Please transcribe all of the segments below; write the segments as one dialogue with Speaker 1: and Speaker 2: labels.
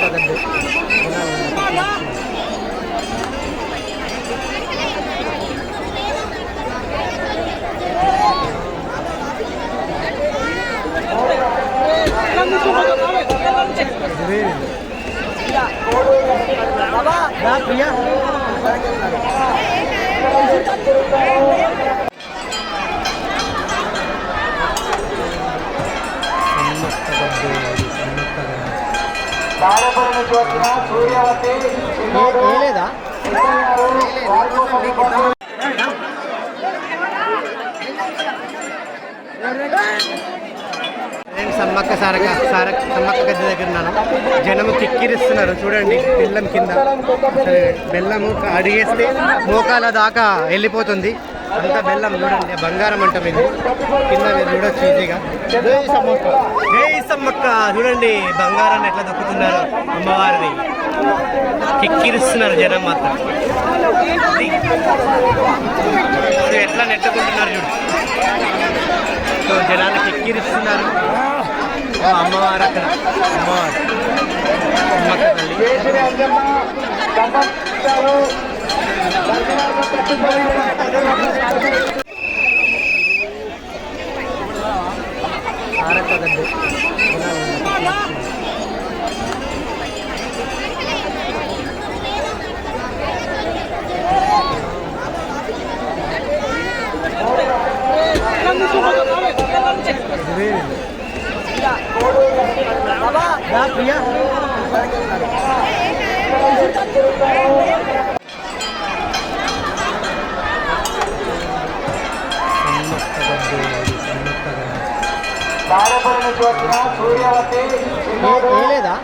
Speaker 1: కదండి. ప్రియా లేదా నేను సమ్మక్క సమ్మక్క గద్దె దగ్గర ఉన్నాను. జనము కిక్కిరిస్తున్నారు చూడండి. బెల్లం కింద బెల్లము అడిగేస్తే మోకాల దాకా వెళ్ళిపోతుంది. అంతా బెల్లం చూడండి. బంగారం అంటాం ఇది. కింద మీరు చూడొచ్చు ఈజీగా. జై సమ్మక్క చూడండి. బంగారాన్ని ఎట్లా దొక్కుతున్నారు. అమ్మవారిని కిక్కిరిస్తున్నారు జనం మాత్రం. ఎట్లా నెట్టుకుంటున్నారు చూడు. సో జనాన్ని కిక్కిరిస్తున్నారు. అమ్మవారు అక్కడ అమ్మవారు అమ్మక్క తల్లి. కదండి. ప్రియా లేదా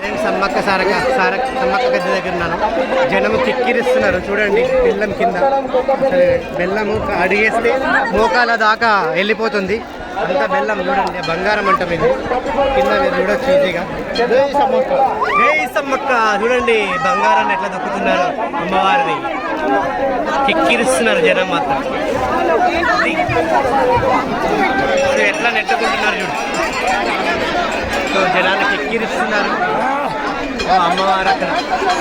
Speaker 1: నేను సమ్మక్క గద్దె దగ్గర ఉన్నాను. జనము కిక్కిరిస్తున్నారు చూడండి. బెల్లం కింద బెల్లము అడిగేస్తే మోకాల దాకా వెళ్ళిపోతుంది. అంతా బెల్లం చూడండి. బంగారం అంటాం ఇది. కింద మీరు చూడొచ్చు ఈజీగా. జై సమ్మక్క చూడండి. బంగారాన్ని ఎట్లా దొక్కుతున్నారు. అమ్మవారిని కిక్కిరిస్తున్నారు జనం మాత్రం. ఎట్లా నెట్టుకుంటున్నారు చూడు. సో జనాన్ని కిక్కిరిస్తున్నారు. అమ్మవారు అక్కడ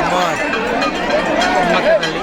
Speaker 1: అమ్మవారు అమ్మక్క తల్లి.